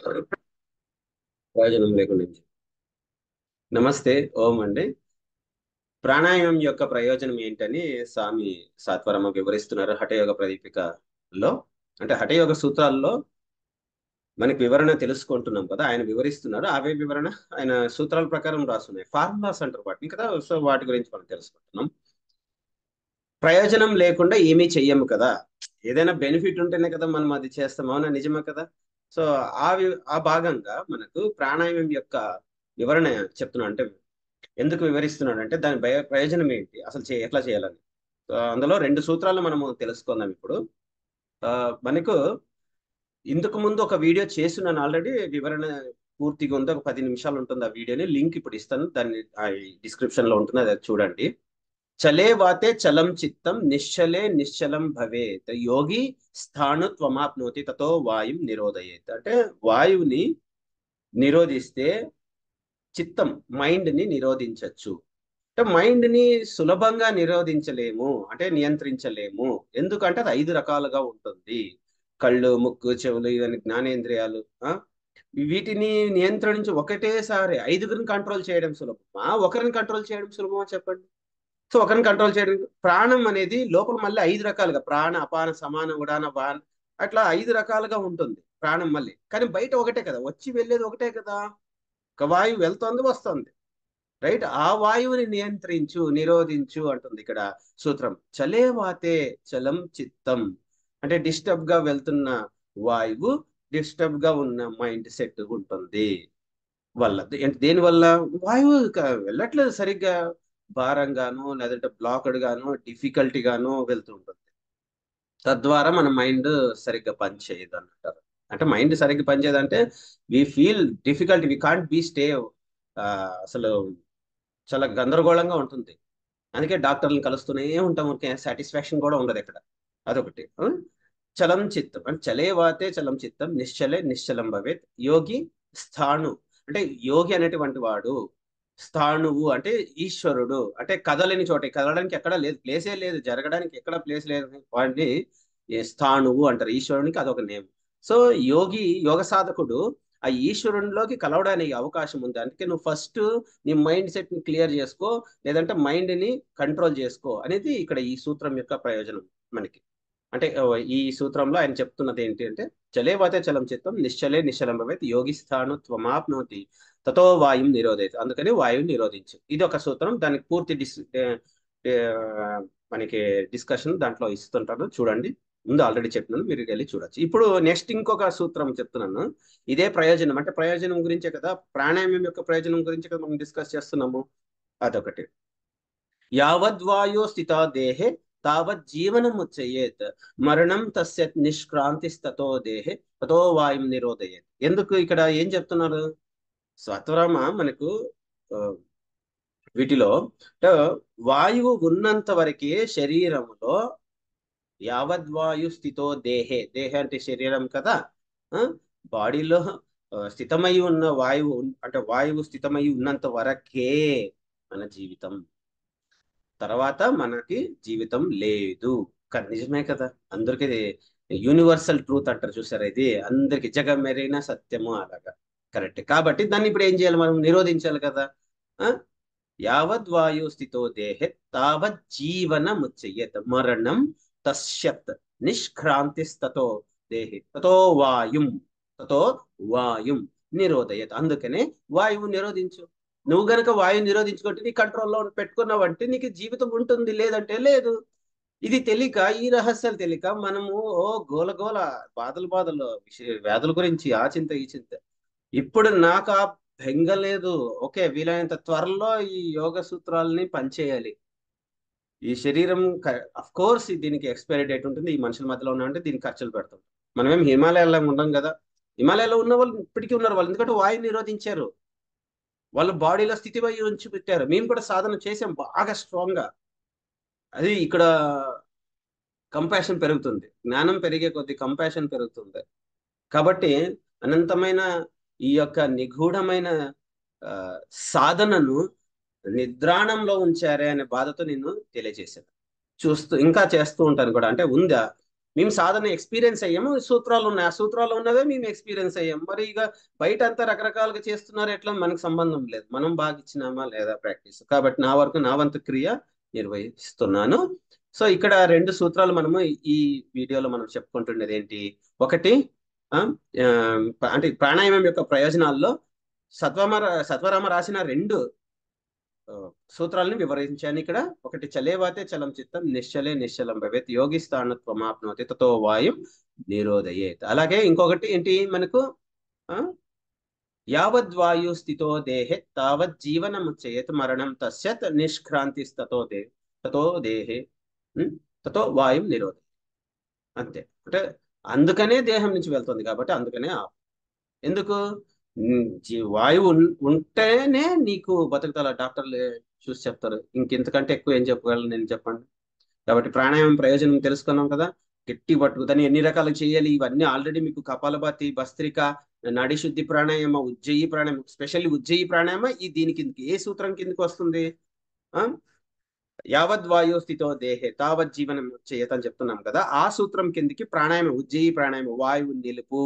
ప్రయోజనం లేకుండా. నమస్తే. ఓం అండి. ప్రాణాయామం యొక్క ప్రయోజనం ఏంటని స్వామి సాత్వరమ వివరిస్తున్నారు హఠయోగ ప్రదీపికలో. అంటే హఠయోగ సూత్రాల్లో మనకి వివరణ తెలుసుకుంటున్నాం కదా, ఆయన వివరిస్తున్నారు. అవే వివరణ ఆయన సూత్రాల ప్రకారం రాస్తున్నాయి. ఫార్ములాస్ అంటారు వాటిని కదా, సో వాటి గురించి మనం తెలుసుకుంటున్నాం. ప్రయోజనం లేకుండా ఏమీ చెయ్యము కదా. ఏదైనా బెనిఫిట్ ఉంటేనే కదా మనం అది చేస్తాం. అవునా, నిజమే కదా. సో ఆ భాగంగా మనకు ప్రాణాయామం యొక్క వివరణ చెప్తున్నాను. అంటే ఎందుకు వివరిస్తున్నాడు అంటే దాని ప్రయోజనం ఏంటి, అసలు ఎట్లా చేయాలని. అందులో రెండు సూత్రాలు మనము తెలుసుకుందాం ఇప్పుడు. మనకు ఇందుకు ముందు ఒక వీడియో చేస్తున్నాను ఆల్రెడీ, వివరణ పూర్తిగా ఉంది. ఒక 10 నిమిషాలు ఉంటుంది ఆ వీడియోని. లింక్ ఇప్పుడు ఇస్తాను, దాన్ని డిస్క్రిప్షన్ లో ఉంటుంది, అది చూడండి. చలే వాతే చలం చిత్తం నిశ్చలే నిశ్చలం భవేత్ యోగి స్థాణుత్వమాప్నోతి తతో వాయుం నిరోధయేత్. అంటే వాయువుని నిరోధిస్తే చిత్తం, మైండ్ ని నిరోధించవచ్చు. అంటే మైండ్ ని సులభంగా నిరోధించలేము, అంటే నియంత్రించలేము. ఎందుకంటే అది 5 రకాలుగా ఉంటుంది. కళ్ళు, ముక్కు, చెవులు, ఇవన్నీ జ్ఞానేంద్రియాలు. వీటిని నియంత్రించి ఒకటేసారి ఐదుగురిని కంట్రోల్ చేయడం సులభమా, ఒకరిని కంట్రోల్ చేయడం సులభమా చెప్పండి. సో ఒకరిని కంట్రోల్ చేయడం. ప్రాణం అనేది లోపల మళ్ళీ 5 రకాలుగా, ప్రాణ అపాన సమాన ఉడాన వాన, అట్లా 5 రకాలుగా ఉంటుంది ప్రాణం మళ్ళీ. కానీ బయట ఒకటే కదా, వచ్చి వెళ్ళేది ఒకటే కదా. ఒక వాయువు వెళ్తోంది వస్తుంది, రైట్. ఆ వాయువుని నియంత్రించు, నిరోధించు అంటుంది ఇక్కడ సూత్రం. చలే వాతే చలం చిత్తం. అంటే డిస్టర్బ్ గా వెళ్తున్న వాయువు, డిస్టర్బ్ గా ఉన్న మైండ్ సెట్ ఉంటుంది. వల్ల దేని వల్ల వాయువు వెళ్ళట్లేదు సరిగ్గా, భారంగాను లేదంటే బ్లాక్డ్ గాను డిఫికల్టీ గాను వెళ్తుంటుంది. తద్వారా మన మైండ్ సరిగ్గా పనిచేయదు అంటారు. అంటే మైండ్ సరిగ్గా పనిచేయదంటే we feel difficulty, we can't be stay. అసలు చాలా గందరగోళంగా ఉంటుంది. అందుకే డాక్టర్లను కలుస్తూనే ఉంటాం, సాటిస్ఫాక్షన్ కూడా ఉండదు ఇక్కడ. అదొకటి. చలం చిత్తం అంటే చలే వాతే చలం చిత్తం నిశ్చలే నిశ్చలం భవేత్ యోగి స్థాణు. అంటే యోగి అనేటువంటి వాడు, స్థాణువు అంటే ఈశ్వరుడు. అంటే కదలని చోట, కదలడానికి ఎక్కడా లేదు, ప్లేసే లేదు, జరగడానికి ఎక్కడ ప్లేస్ లేదు, వాడిని స్థాణువు అంటారు. ఈశ్వరునికి అదొక నేమ్. సో యోగి, యోగ సాధకుడు ఆ ఈశ్వరునిలోకి కలవడానికి అవకాశం ఉంది. అందుకే నువ్వు ఫస్ట్ నీ మైండ్ సెట్ ని క్లియర్ చేసుకో, లేదంటే మైండ్ ని కంట్రోల్ చేసుకో అనేది ఇక్కడ ఈ సూత్రం యొక్క ప్రయోజనం మనకి. అంటే ఈ సూత్రంలో ఆయన చెప్తున్నది ఏంటి అంటే చలేవాతే చలం చిత్తం నిశ్చలే నిశ్చలం భవేత్ యోగి స్థాను త్వమాప్నోతి తతో వాయుం నిరోధేత్. అందుకని వాయువు నిరోధించు, ఇది ఒక సూత్రం. దానికి పూర్తి ఏ, మనకి డిస్కషన్ దాంట్లో ఇస్తుంటారు, చూడండి. ముందు ఆల్రెడీ చెప్పినాను, మీరు వెళ్ళి చూడొచ్చు. ఇప్పుడు నెక్స్ట్ ఇంకొక సూత్రం చెప్తున్నాను. ఇదే ప్రయోజనం, అంటే ప్రయోజనం గురించే కదా, ప్రాణాయామం యొక్క ప్రయోజనం గురించే కదా మనం డిస్కస్ చేస్తున్నాము. అదొకటి. యావద్వాయో స్థితా దేహే తావత్ జీవనం ఉచ్యయేత్ మరణం తస్య నిష్క్రాంతిస్తతో దేహే తతో వాయుం నిరోధయేత్. ఎందుకు ఇక్కడ ఏం చెప్తున్నారు స్వతరామ మనకు ఆ, వీటిలో అంటే వాయువు ఉన్నంత వరకే శరీరములో, యావద్వాయు స్థితో దేహే, దేహే అంటే శరీరం కదా. బాడీలో స్థితమై ఉన్న వాయువు, అంటే వాయువు స్థితమై ఉన్నంత వరకే మన జీవితం. తర్వాత మనకి జీవితం లేదు. నిజమే కదా. అందరికి యూనివర్సల్ ట్రూత్ అంటారు చూసారా, ఇది అందరికి జగమెరిగిన సత్యము అలాగా. కరెక్ట్. కాబట్టి దాన్ని ఇప్పుడు ఏం చేయాలి, మనం నిరోధించాలి కదా. ఆ యావద్వాయు స్థితో దేహే తావత్ జీవన ముచ్యయేత్ మరణం తస్యత్ నిష్క్రాంతిస్తతో దేహే తతో వాయుం, తతో వాయుం నిరోధయత్. అందుకనే వాయువు నిరోధించు. నువ్వు గనక వాయువు నిరోధించుకుంటే నీ కంట్రోల్లో పెట్టుకున్నావంటే నీకు జీవితం ఉంటుంది, లేదంటే లేదు. ఇది తెలియక, ఈ రహస్యాలు తెలియక మనము ఓ గోల గోల, బాధలు బాధలు, వ్యాధుల గురించి ఆ చింత ఈ చింత. ఇప్పుడు నాకు ఆ బెంగ లేదు. ఓకే, వీలైనంత త్వరలో ఈ యోగ సూత్రాలని పనిచేయాలి. ఈ శరీరం అఫ్ కోర్స్ దీనికి ఎక్స్పైరీ డేట్ ఉంటుంది. ఈ మనుషుల మధ్యలో ఉన్నామంటే దీనికి ఖర్చులు పెడతాం. మనమేం హిమాలయాల్లో ఉండం కదా. హిమాలయాలో ఉన్న వాళ్ళు ఇప్పటికీ ఉన్నారు వాళ్ళు, ఎందుకంటే వాయువు నిరోధించారు. వాళ్ళు బాడీలో స్థితివై ఉంచి పెట్టారు. మేము కూడా సాధన చేసాం బాగా స్ట్రాంగ్ గా. అది ఇక్కడ కంపాషన్ పెరుగుతుంది, జ్ఞానం పెరిగే కొద్ది కంపాషన్ పెరుగుతుంది. కాబట్టి అనంతమైన ఈ యొక్క నిగూఢమైన ఆ, సాధనను నిద్రాణంలో ఉంచారే అనే బాధతో నేను తెలియజేశాను. చూస్తూ ఇంకా చేస్తూ ఉంటాను కూడా, అంటే ఉందా. మేము సాధన ఎక్స్పీరియన్స్ అయ్యాము, సూత్రాలు ఉన్నాయి, ఆ సూత్రాలు ఉన్నదే మేము ఎక్స్పీరియన్స్ అయ్యాము. మరి ఇక బయట అంతా రకరకాలుగా చేస్తున్నారు, ఎట్లా మనకు సంబంధం లేదు, మనం బాగా ఇచ్చినామా లేదా ప్రాక్టీస్. కాబట్టి నా వరకు నా వంతు క్రియ నిర్వహిస్తున్నాను. సో ఇక్కడ రెండు సూత్రాలు మనము ఈ వీడియోలో మనం చెప్పుకుంటున్నది ఏంటి, ఒకటి ఆ, ఆ, అంటే ప్రాణాయామం యొక్క ప్రయోజనాల్లో సత్వరామ రాసిన రెండు ఆ, సూత్రాలను వివరించాను ఇక్కడ. ఒకటి చలేవాతే చలం చిత్తం నిశ్చలే నిశ్చలం భవేత్ యోగి స్థానత్వమాప్నోతి తతో వాయుం నిరోధయేత్. అలాగే ఇంకొకటి ఏంటి మనకు, ఆ, యావద్వాయు స్థితో దేహే తావత్ జీవనముచ్యయేత్ మరణం తస్యత్ తతో దేహే తతో వాయుం నిరోధ. అంతే. అంటే అందుకనే దేహం నుంచి వెళ్తుంది కాబట్టి అందుకనే ఎందుకు వాయువు ఉంటేనే నీకు బతుకుతాల డాక్టర్లు చూసి చెప్తారు. ఇంకెంతకంటే ఎక్కువ ఏం చెప్పగలను నేను, చెప్పండి. కాబట్టి ప్రాణాయామం ప్రయోజనం తెలుసుకున్నాం కదా. గట్టి పట్టుకు దాన్ని ఎన్ని రకాలు చేయాలి ఇవన్నీ ఆల్రెడీ మీకు కపాలభాతి, భస్త్రిక, నాడీ శుద్ధి ప్రాణాయామ, ఉజ్జయి ప్రాణాయామం, స్పెషల్లీ ఉజ్జయి ప్రాణాయామ ఈ దీని కిందకి ఏ సూత్రం కిందకి వస్తుంది, ఆ యావద్వాయో స్థితో దేహే తావత్ జీవనం చేయతని చెప్తున్నాం కదా. ఆ సూత్రం కిందకి ప్రాణాయామం, ఉజ్జయి ప్రాణాయామం, వాయువు నిలుపు,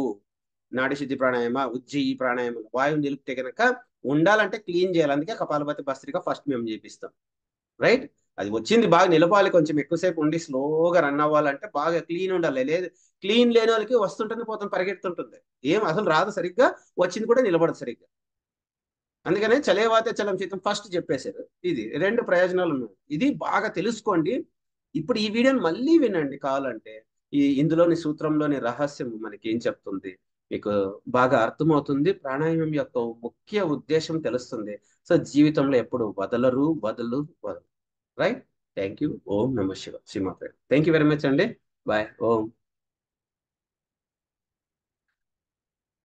నాడి శుద్ధి ప్రాణాయామ, ఉజ్జయి ప్రాణాయామం, వాయువు నిలిపితే కనుక ఉండాలంటే క్లీన్ చేయాలి. అందుకే కపాలభాతి, భస్త్రిక ఫస్ట్ మేము చేపిస్తాం. రైట్. అది వచ్చింది బాగా నిలపాలి, కొంచెం ఎక్కువసేపు ఉండి స్లోగా రన్ అవ్వాలంటే బాగా క్లీన్ ఉండాలి. లేదు క్లీన్ లేని వాళ్ళకి వస్తుంటుంది పోతుంది పరిగెడుతుంటుంది, ఏం అసలు రాదు సరిగ్గా, వచ్చింది కూడా నిలబడదు సరిగ్గా. అందుకనే చలేవాతే చలం చిత్తం ఫస్ట్ చెప్పేశారు. ఇది రెండు ప్రయోజనాలు ఉన్నాయి, ఇది బాగా తెలుసుకోండి. ఇప్పుడు ఈ వీడియోని మళ్ళీ వినండి కావాలంటే, ఇందులోని సూత్రంలోని రహస్యం మనకి ఏం చెప్తుంది మీకు బాగా అర్థమవుతుంది, ప్రాణాయామం యొక్క ముఖ్య ఉద్దేశం తెలుస్తుంది. సో జీవితంలో ఎప్పుడు వదలు. రైట్. Thank you. ఓం నమ శివ శ్రీమాత్రే. థ్యాంక్ యూ వెరీ మచ్ అండి. బాయ్. ఓం.